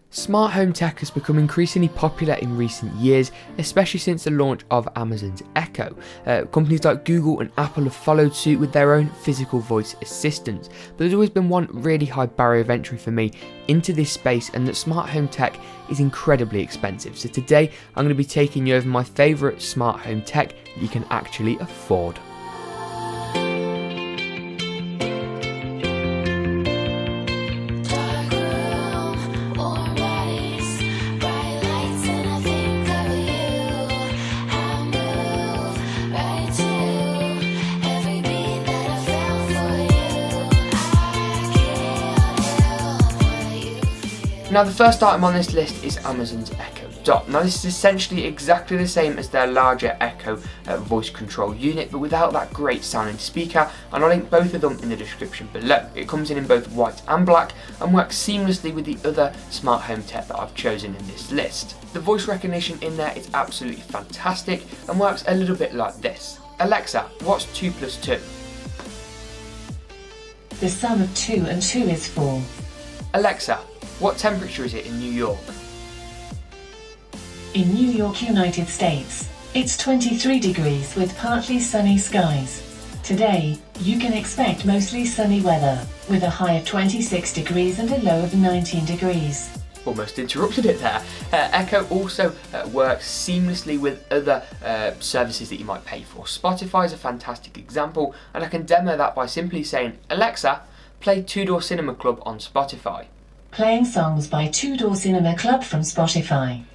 Smart home tech has become increasingly popular in recent years, especially since the launch of Amazon's Echo. Companies like Google and Apple have followed suit with their own physical voice assistants, but there's always been one really high barrier of entry for me into this space, and that smart home tech is incredibly expensive. So today I'm going to be taking you over my favourite smart home tech that you can actually afford. Now, the first item on this list is Amazon's Echo Dot. Now, this is essentially exactly the same as their larger Echo voice control unit, but without that great sounding speaker, and I'll link both of them in the description below. It comes in both white and black and works seamlessly with the other smart home tech that I've chosen in this list. The voice recognition in there is absolutely fantastic and works a little bit like this. Alexa, what's 2 + 2? The sum of 2 and 2 is 4. Alexa, what temperature is it in New York? In New York, United States, it's 23 degrees with partly sunny skies. Today, you can expect mostly sunny weather, with a high of 26 degrees and a low of 19 degrees. Almost interrupted it there. Echo also works seamlessly with other services that you might pay for. Spotify is a fantastic example, and I can demo that by simply saying, Alexa, play Two Door Cinema Club on Spotify. Playing songs by Two Door Cinema Club from Spotify.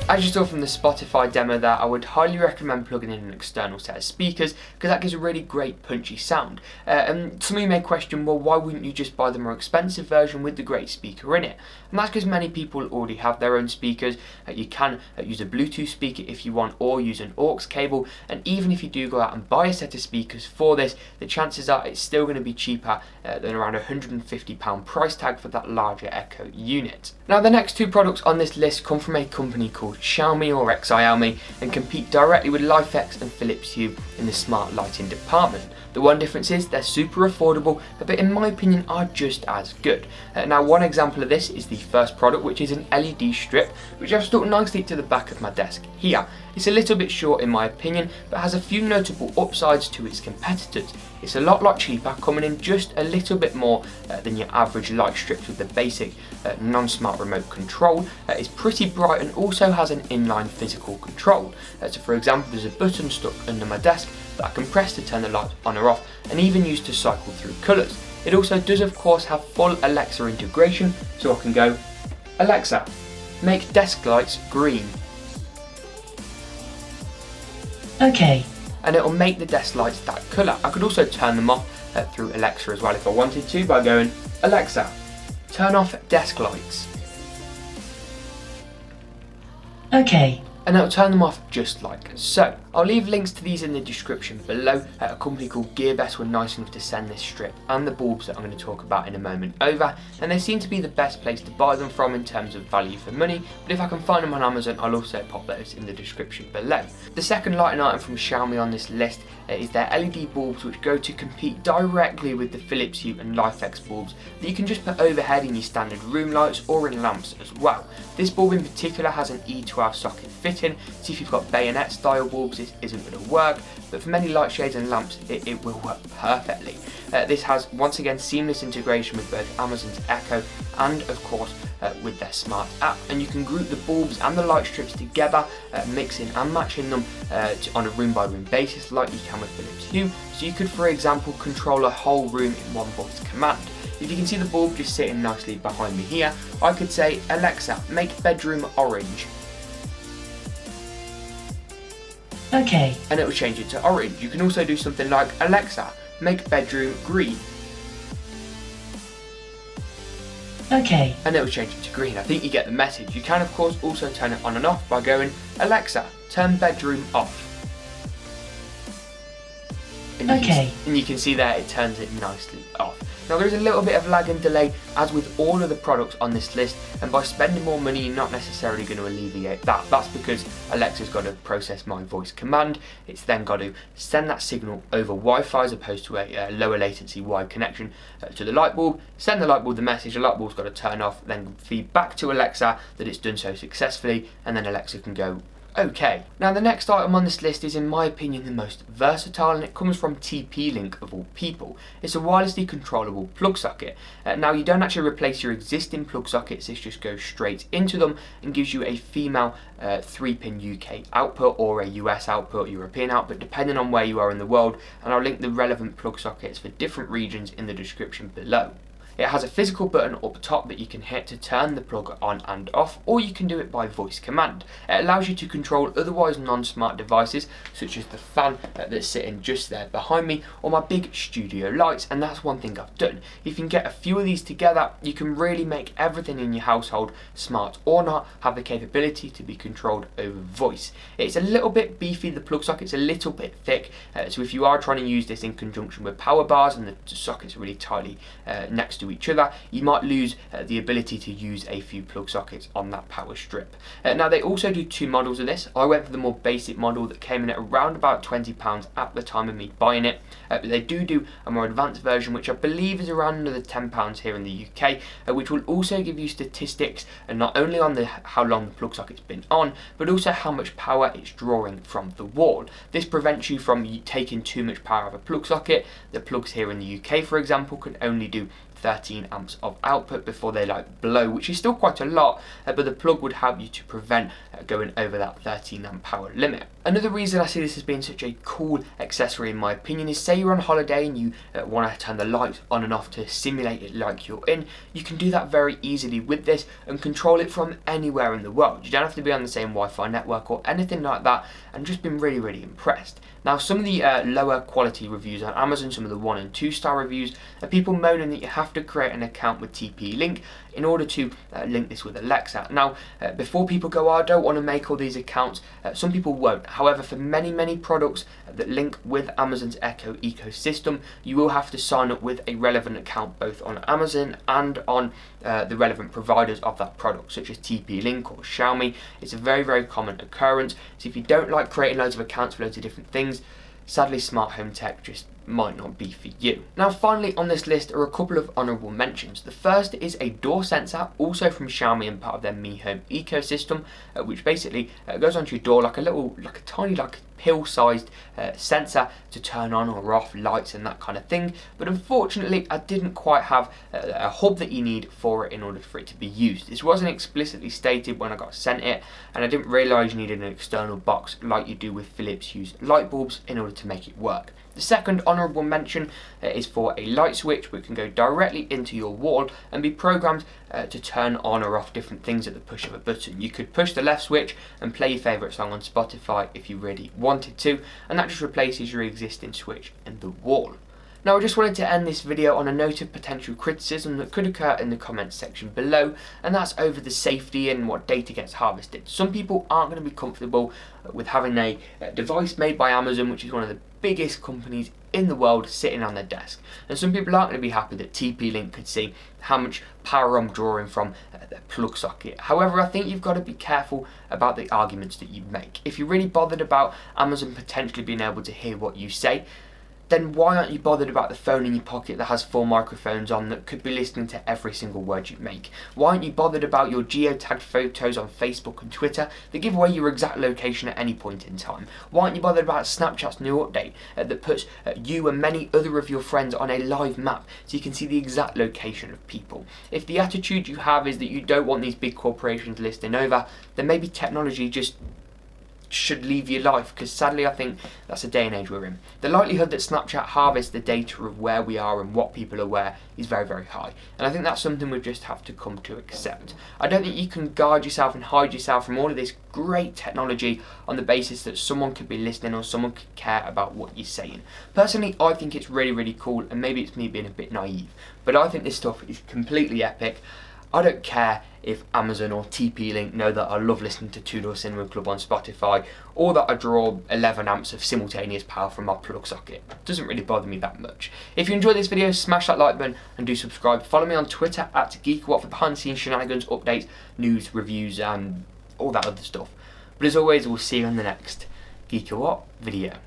As you saw from the Spotify demo there, I would highly recommend plugging in an external set of speakers, because that gives a really great punchy sound. And some of you may question, well, why wouldn't you just buy the more expensive version with the great speaker in it? And that's because many people already have their own speakers. You can use a Bluetooth speaker if you want, or use an aux cable, and even if you do go out and buy a set of speakers for this, the chances are it's still going to be cheaper than around £150 price tag for that larger Echo unit. Now, the next two products on this list come from a company called Xiaomi or Xiaomi and compete directly with LifeX and Philips Hue in the smart lighting department. The one difference is they're super affordable, but in my opinion are just as good. Now, one example of this is the first product, which is an LED strip, which I've stuck nicely to the back of my desk here. It's a little bit short in my opinion, but has a few notable upsides to its competitors. It's a lot cheaper, coming in just a little bit more than your average light strips with the basic non-smart remote control. It's pretty bright and also has an inline physical control. So for example, there's a button stuck under my desk that I can press to turn the light on or off, and even use to cycle through colours. It also does of course have full Alexa integration, so I can go, Alexa, make desk lights green. Okay. And it will make the desk lights that colour. I could also turn them off through Alexa as well if I wanted to, by going, Alexa, turn off desk lights. Okay. And it'll turn them off just like so. I'll leave links to these in the description below. A company called Gearbest were nice enough to send this strip and the bulbs that I'm going to talk about in a moment over, and they seem to be the best place to buy them from in terms of value for money, but if I can find them on Amazon, I'll also pop those in the description below. The second lighting item from Xiaomi on this list is their LED bulbs, which go to compete directly with the Philips Hue and LifeX bulbs that you can just put overhead in your standard room lights or in lamps as well. This bulb in particular has an E12 socket fitting, so if you've got bayonet style bulbs, this isn't going to work, but for many light shades and lamps it will work perfectly. This has once again seamless integration with both Amazon's Echo and of course with their smart app, and you can group the bulbs and the light strips together, mixing and matching them on a room by room basis like you can with Philips Hue, so you could for example control a whole room in one voice command. If you can see the bulb just sitting nicely behind me here, I could say, Alexa, make bedroom orange. Okay. And it will change it to orange. You can also do something like, Alexa, make bedroom green. Okay. And it will change it to green. I think you get the message. You can of course also turn it on and off by going, Alexa, turn bedroom off. And you can see there it turns it nicely off. Now there is a little bit of lag and delay as with all of the products on this list, and by spending more money you're not necessarily going to alleviate that. That's because Alexa's got to process my voice command, it's then got to send that signal over Wi-Fi as opposed to a lower latency wired connection to the light bulb, send the light bulb the message, the light bulb's got to turn off, then feed back to Alexa that it's done so successfully, and then Alexa can go okay. Now the next item on this list is in my opinion the most versatile, and it comes from TPLink of all people. It's a wirelessly controllable plug socket. Now you don't actually replace your existing plug sockets, this just goes straight into them and gives you a female 3-pin UK output or a US output, European output, depending on where you are in the world, and I'll link the relevant plug sockets for different regions in the description below. It has a physical button up top that you can hit to turn the plug on and off, or you can do it by voice command. It allows you to control otherwise non-smart devices such as the fan that's sitting just there behind me, or my big studio lights, and that's one thing I've done. If you can get a few of these together, you can really make everything in your household, smart or not, have the capability to be controlled over voice. It's a little bit beefy, the plug socket's a little bit thick, so if you are trying to use this in conjunction with power bars and the sockets are really tightly next to each other, you might lose the ability to use a few plug sockets on that power strip. Now they also do two models of this. I went for the more basic model that came in at around about £20 at the time of me buying it, but they do a more advanced version which I believe is around another £10 here in the UK, which will also give you statistics, and not only on how long the plug socket's been on, but also how much power it's drawing from the wall. This prevents you from taking too much power out of a plug socket. The plugs here in the UK, for example, can only do 13 amps of output before they blow, which is still quite a lot, but the plug would help you to prevent going over that 13 amp power limit. Another reason I see this as being such a cool accessory in my opinion is, say you're on holiday and you want to turn the lights on and off to simulate it like you're in, you can do that very easily with this and control it from anywhere in the world. You don't have to be on the same Wi-Fi network or anything like that, and just been really impressed. Now some of the lower quality reviews on Amazon, some of the 1 and 2 star reviews, are people moaning that you have to create an account with TP-Link in order to link this with Alexa. Now before people go, oh, I don't want to make all these accounts, some people won't. However, for many products that link with Amazon's Echo ecosystem, you will have to sign up with a relevant account both on Amazon and on the relevant providers of that product, such as TP-Link or Xiaomi. It's a very common occurrence, so if you don't like creating loads of accounts for loads of different things, sadly smart home tech just might not be for you. Now finally on this list are a couple of honourable mentions. The first is a door sensor, also from Xiaomi and part of their Mi Home ecosystem, which basically goes onto your door like a tiny pill-sized sensor to turn on or off lights and that kind of thing, but unfortunately I didn't quite have a hub that you need for it in order for it to be used. This wasn't explicitly stated when I got sent it, and I didn't realise you needed an external box like you do with Philips Hue light bulbs in order to make it work. The second honourable mention is for a light switch which can go directly into your wall and be programmed to turn on or off different things at the push of a button. You could push the left switch and play your favourite song on Spotify if you really wanted to, and that just replaces your existing switch in the wall. Now I just wanted to end this video on a note of potential criticism that could occur in the comments section below, and that's over the safety and what data gets harvested. Some people aren't going to be comfortable with having a device made by Amazon, which is one of the biggest companies in the world, sitting on their desk, and some people aren't going to be happy that TP-Link could see how much power I'm drawing from their plug socket. However, I think you've got to be careful about the arguments that you make. If you're really bothered about Amazon potentially being able to hear what you say, then why aren't you bothered about the phone in your pocket that has 4 microphones on that could be listening to every single word you make? Why aren't you bothered about your geotagged photos on Facebook and Twitter that give away your exact location at any point in time? Why aren't you bothered about Snapchat's new update that puts you and many other of your friends on a live map so you can see the exact location of people? If the attitude you have is that you don't want these big corporations listing over, then maybe technology just should leave your life, because sadly I think that's the day and age we're in. The likelihood that Snapchat harvests the data of where we are and what people are where is very high, and I think that's something we just have to come to accept. I don't think you can guard yourself and hide yourself from all of this great technology on the basis that someone could be listening or someone could care about what you're saying. Personally, I think it's really cool, and maybe it's me being a bit naive, but I think this stuff is completely epic. I don't care if Amazon or TPLink know that I love listening to Two Door Cinema Club on Spotify, or that I draw 11 amps of simultaneous power from my plug socket. It doesn't really bother me that much. If you enjoyed this video, smash that like button and do subscribe. Follow me on Twitter at GeekaWhat for behind the scenes shenanigans, updates, news, reviews and all that other stuff. But as always, we'll see you on the next GeekaWhat video.